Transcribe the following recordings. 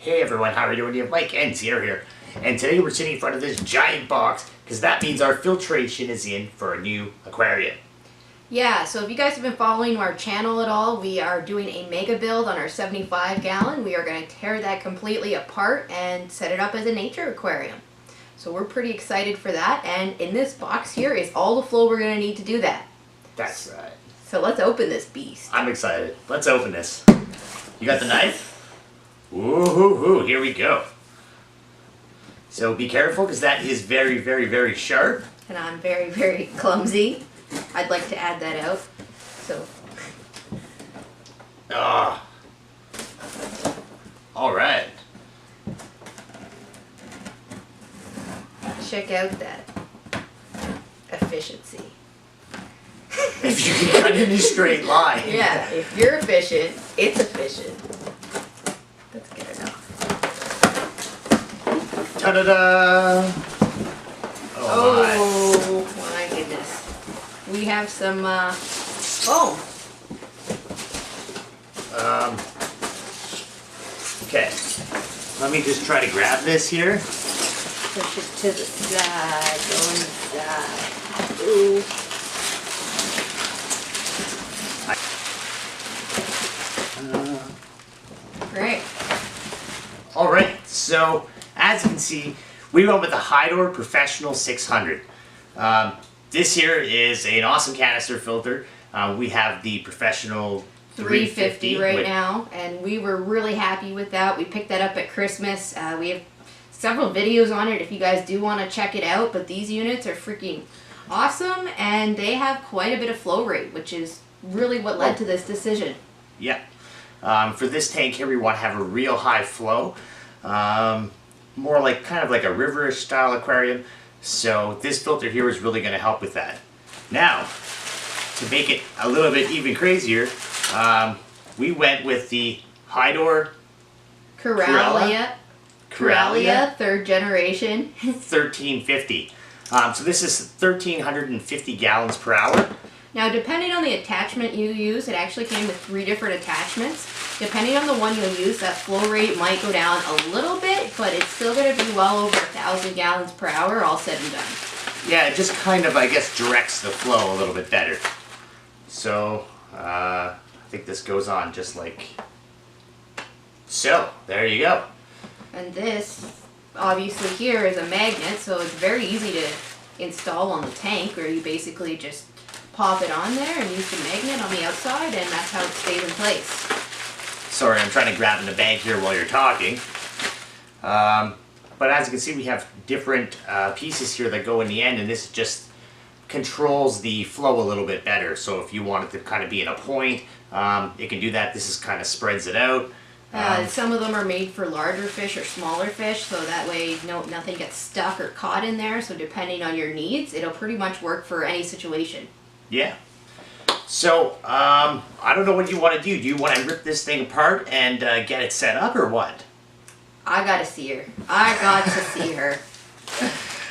Hey everyone, how are you doing? You have Mike and Sierra here. And today we're sitting in front of this giant box because that means our filtration is in for a new aquarium. Yeah, so if you guys have been following our channel at all, we are doing a mega build on our 75 gallon. We are going to tear that completely apart and set it up as a nature aquarium. So we're pretty excited for that, and in this box here is all the flow we're going to need to do that. That's right. So let's open this beast. I'm excited. Let's open this. You got the knife? Ooh, here we go. So be careful because that is very, very, very sharp. And I'm very, very clumsy. I'd like to add that out. So. Ah. All right. Check out that efficiency. If you can cut in a straight line. Yeah, if you're efficient, it's efficient. Let's get it off. Ta-da-da! Oh my goodness. We have some foam. Okay. Let me just try to grab this here. Push it to the side, go inside. Ooh. Great. All right, so as you can see, we went with the Hydor Professional 600. This here is an awesome canister filter. We have the Professional 350 right now, and we were really happy with that. We picked that up at Christmas. We have several videos on it if you guys do want to check it out, but these units are freaking awesome, and they have quite a bit of flow rate, which is really what led to this decision. Yeah. For this tank here, we want to have a real high flow. More like kind of like a riverish style aquarium. So this filter here is really going to help with that. Now, to make it a little bit even crazier, we went with the Hydor Koralia, third generation. 1350. So this is 1350 gallons per hour. Now, depending on the attachment you use, it actually came with 3 different attachments. Depending on the one you'll use, that flow rate might go down a little bit, but it's still going to be well over 1,000 gallons per hour, all said and done. Yeah, it just kind of, I guess, directs the flow a little bit better. So, I think this goes on just like so. There you go. And this, obviously here, is a magnet, so it's very easy to install on the tank, where you basically just pop it on there and use the magnet on the outside, and that's how it stays in place. Sorry, I'm trying to grab in the bag here while you're talking. But as you can see, we have different pieces here that go in the end, and this just controls the flow a little bit better. So if you want it to kind of be in a point, it can do that. This is kind of spreads it out. Some of them are made for larger fish or smaller fish, so that way nothing gets stuck or caught in there. So depending on your needs, it'll pretty much work for any situation. Yeah. So, I don't know what you want to do. Do you want to rip this thing apart and get it set up, or what? I gotta see her. I got to see her.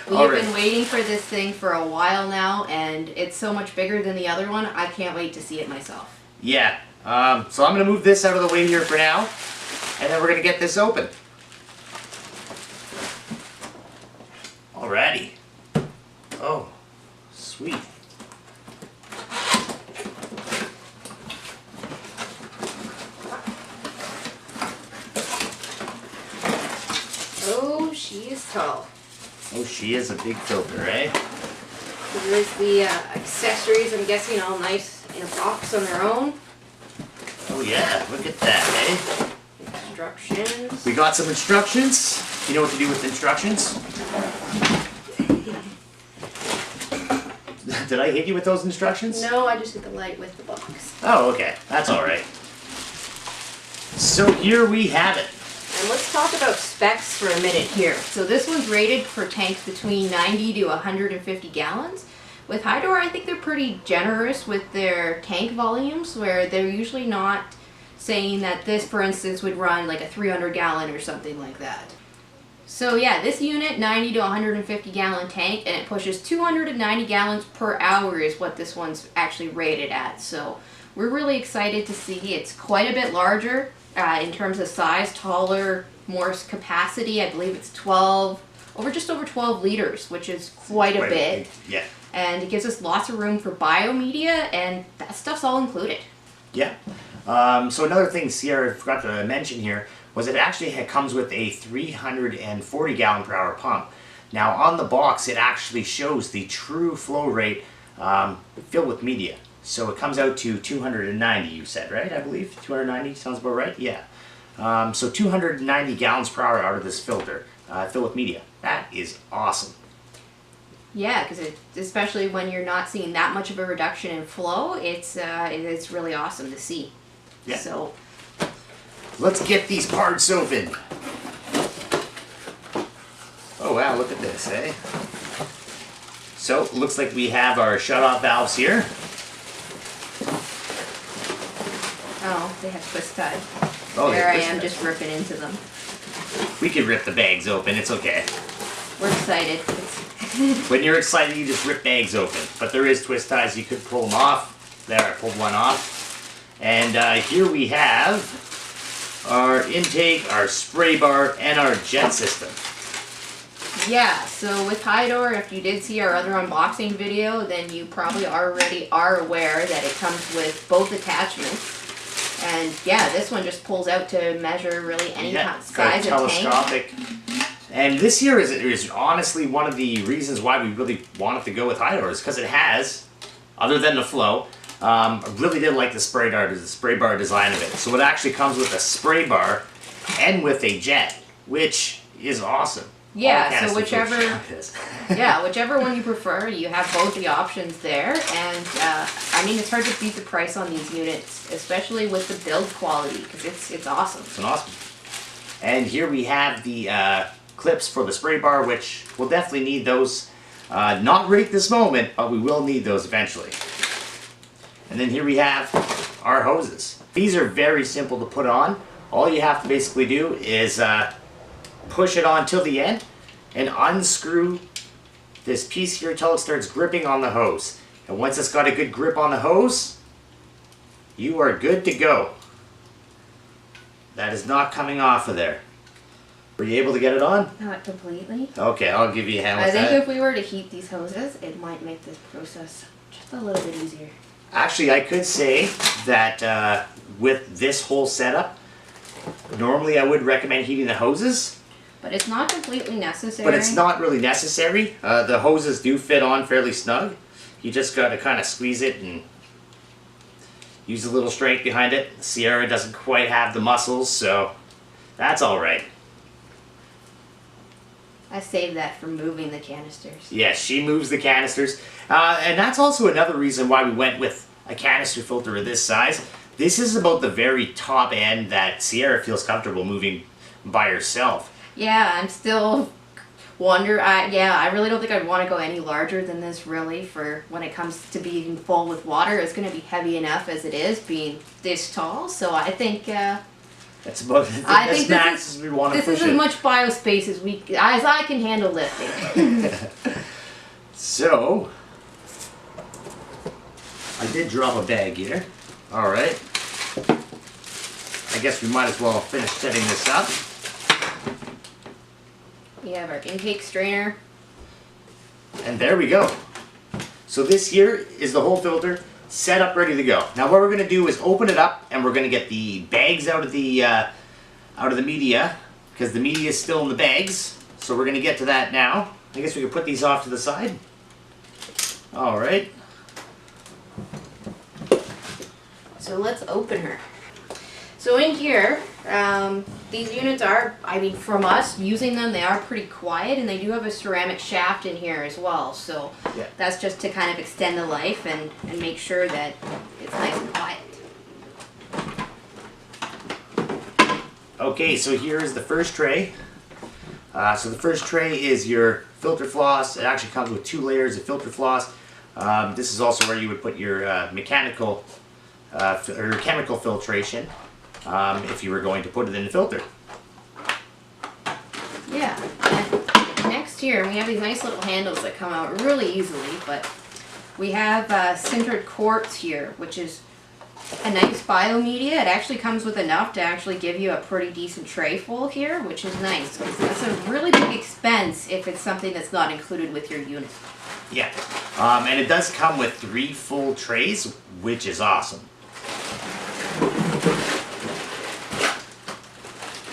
We've been waiting for this thing for a while now, and it's so much bigger than the other one. I can't wait to see it myself. Yeah. So I'm going to move this out of the way here for now, and then we're going to get this open. Alrighty. Oh, sweet. Oh, she is tall. Oh, she is a big filter, eh? There's the accessories, I'm guessing, all nice in a box on their own. Oh yeah, look at that, eh? Instructions. We got some instructions. You know what to do with instructions? Did I hit you with those instructions? No, I just hit the light with the box. Oh, okay. That's alright. So here we have it. And let's talk about specs for a minute here. So this one's rated for tanks between 90 to 150 gallons. With Hydor, I think they're pretty generous with their tank volumes, where they're usually not saying that this, for instance, would run like a 300 gallon or something like that. So yeah, this unit, 90 to 150 gallon tank, and it pushes 290 gallons per hour is what this one's actually rated at. So we're really excited to see. It's quite a bit larger in terms of size, taller, more capacity. I believe it's 12, just over 12 liters, which is quite a bit. Yeah. And it gives us lots of room for biomedia, and that stuff's all included. Yeah. So another thing Sierra forgot to mention here was it actually comes with a 340 gallon per hour pump. Now on the box it actually shows the true flow rate filled with media. So it comes out to 290, you said, right? I believe 290 sounds about right. Yeah. So 290 gallons per hour out of this filter filled with media. That is awesome. Yeah, because especially when you're not seeing that much of a reduction in flow, it's really awesome to see. Yeah. So let's get these parts open. Oh wow, look at this, eh? So looks like we have our shut-off valves here. oh, they have twist tied. Oh, there I twist am, ties. just ripping into them. We could rip the bags open, it's okay. We're excited. When you're excited, you just rip bags open. But there is twist ties, you could pull them off. There, I pulled one off. And here we have our intake, our spray bar, and our jet system. Yeah, so with Hydor, if you did see our other unboxing video, then you probably already are aware that it comes with both attachments. And yeah, this one just pulls out to measure really any size of tank. Telescopic. And this here is honestly one of the reasons why we really wanted to go with Hydor, is because it has, other than the flow, I really did like the spray bar design of it. So it actually comes with a spray bar and with a jet, which is awesome. Yeah, so whichever one you prefer, you have both the options there. And I mean, it's hard to beat the price on these units, especially with the build quality, because it's awesome. It's awesome. And here we have the clips for the spray bar, which we'll definitely need those. Not right this moment, but we will need those eventually. And then here we have our hoses. These are very simple to put on. All you have to basically do is push it on till the end and unscrew this piece here till it starts gripping on the hose. And once it's got a good grip on the hose, you are good to go. That is not coming off of there. Were you able to get it on? Not completely. Okay, I'll give you a hand with I that. think if we were to heat these hoses, it might make this process just a little bit easier. Actually, I could say that with this whole setup, normally I would recommend heating the hoses. But it's not completely necessary. But it's not really necessary. The hoses do fit on fairly snug. You just got to kind of squeeze it and use a little strength behind it. Sierra doesn't quite have the muscles, so that's alright. I saved that for moving the canisters. Yes, she moves the canisters. And that's also another reason why we went with a canister filter of this size. This is about the very top end that Sierra feels comfortable moving by herself. Yeah, I'm still I really don't think I'd want to go any larger than this, really, for when it comes to being full with water. It's going to be heavy enough as it is, being this tall. So I think that's about as max as we want to push it. This is as much biospace as I can handle lifting. So I did drop a bag here. All right. I guess we might as well finish setting this up. We have our intake strainer. And there we go. So this here is the whole filter set up, ready to go. Now what we're going to do is open it up, and we're going to get the bags out of the media, because the media is still in the bags. So we're going to get to that now. I guess we can put these off to the side. All right. So let's open her. So in here, these units are, I mean, from us using them, they are pretty quiet, and they do have a ceramic shaft in here as well. So yeah, that's just to kind of extend the life and make sure that it's nice and quiet. Okay, so here is the first tray. So the first tray is your filter floss. It actually comes with 2 layers of filter floss. This is also where you would put your mechanical or chemical filtration if you were going to put it in the filter. Yeah. And next here, we have these nice little handles that come out really easily, but we have sintered quartz here, which is a nice biomedia. It actually comes with enough to actually give you a pretty decent tray full here, which is nice because that's a really big expense if it's something that's not included with your unit. Yeah, and it does come with 3 full trays, which is awesome.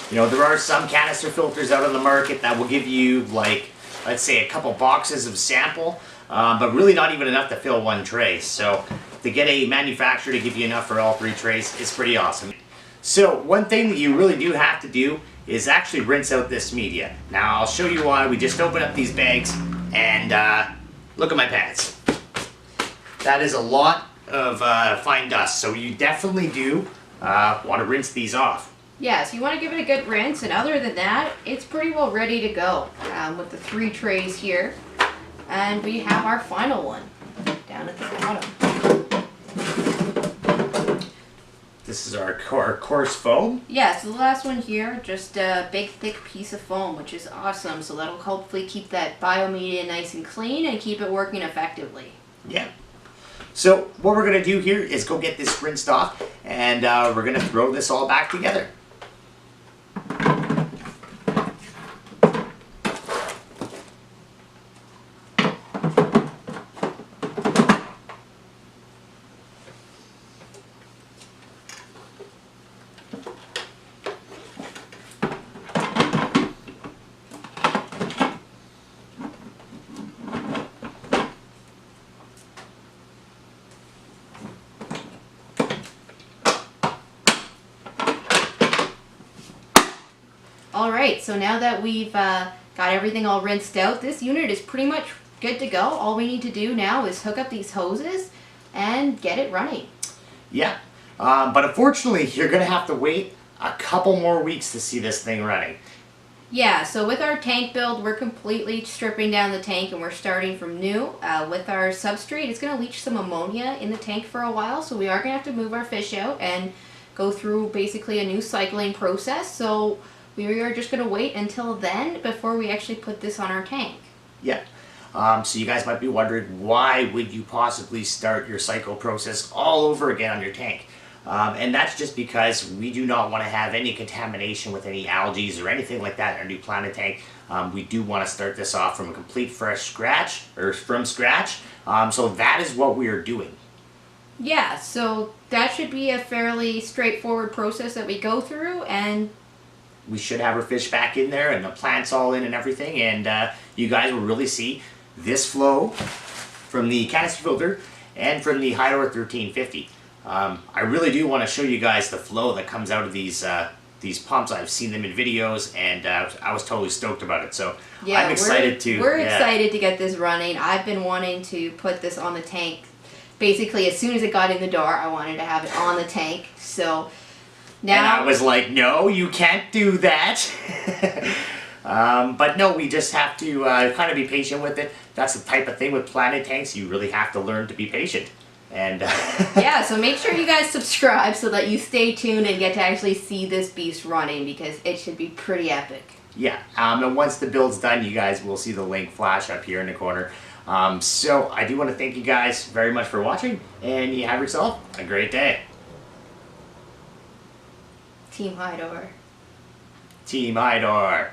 You know, there are some canister filters out on the market that will give you, like, let's say a couple boxes of sample, but really not even enough to fill 1 tray. So to get a manufacturer to give you enough for all 3 trays is pretty awesome. So one thing that you really do have to do is actually rinse out this media. Now I'll show you why. We just open up these bags and look at my pads. That is a lot of fine dust, so you definitely do want to rinse these off. Yeah, so you want to give it a good rinse, and other than that, it's pretty well ready to go with the 3 trays here. And we have our final one down at the bottom. This is our coarse foam. Yeah, so the last one here, just a big thick piece of foam, which is awesome. So that'll hopefully keep that biomedia nice and clean and keep it working effectively. Yeah. So what we're going to do here is go get this rinsed off, and we're going to throw this all back together. Alright, so now that we've got everything all rinsed out, this unit is pretty much good to go. All we need to do now is hook up these hoses and get it running. Yeah, but unfortunately you're going to have to wait a couple more weeks to see this thing running. Yeah, so with our tank build, we're completely stripping down the tank and we're starting from new. With our substrate, it's going to leach some ammonia in the tank for a while, so we are going to have to move our fish out and go through basically a new cycling process. So we are just going to wait until then before we actually put this on our tank. Yeah. So you guys might be wondering, why would you possibly start your cycle process all over again on your tank? And that's just because we do not want to have any contamination with any algae or anything like that in our new planet tank. We do want to start this off from a complete fresh scratch, or from scratch. So that is what we are doing. Yeah, so that should be a fairly straightforward process that we go through, and we should have our fish back in there and the plants all in and everything, and you guys will really see this flow from the canister filter and from the Hydor 1350. I really do want to show you guys the flow that comes out of these pumps. I've seen them in videos, and I was totally stoked about it. So yeah, I'm excited We're excited to get this running. I've been wanting to put this on the tank. Basically, as soon as it got in the door, I wanted to have it on the tank. So now, and I was like, no, you can't do that. But no, we just have to kind of be patient with it. That's the type of thing with planet tanks. You really have to learn to be patient. And yeah, so make sure you guys subscribe so that you stay tuned and get to actually see this beast running, because it should be pretty epic. Yeah, and once the build's done, you guys will see the link flash up here in the corner. So I do want to thank you guys very much for watching, and you have yourself a great day. Team Hydor. Team Hydor.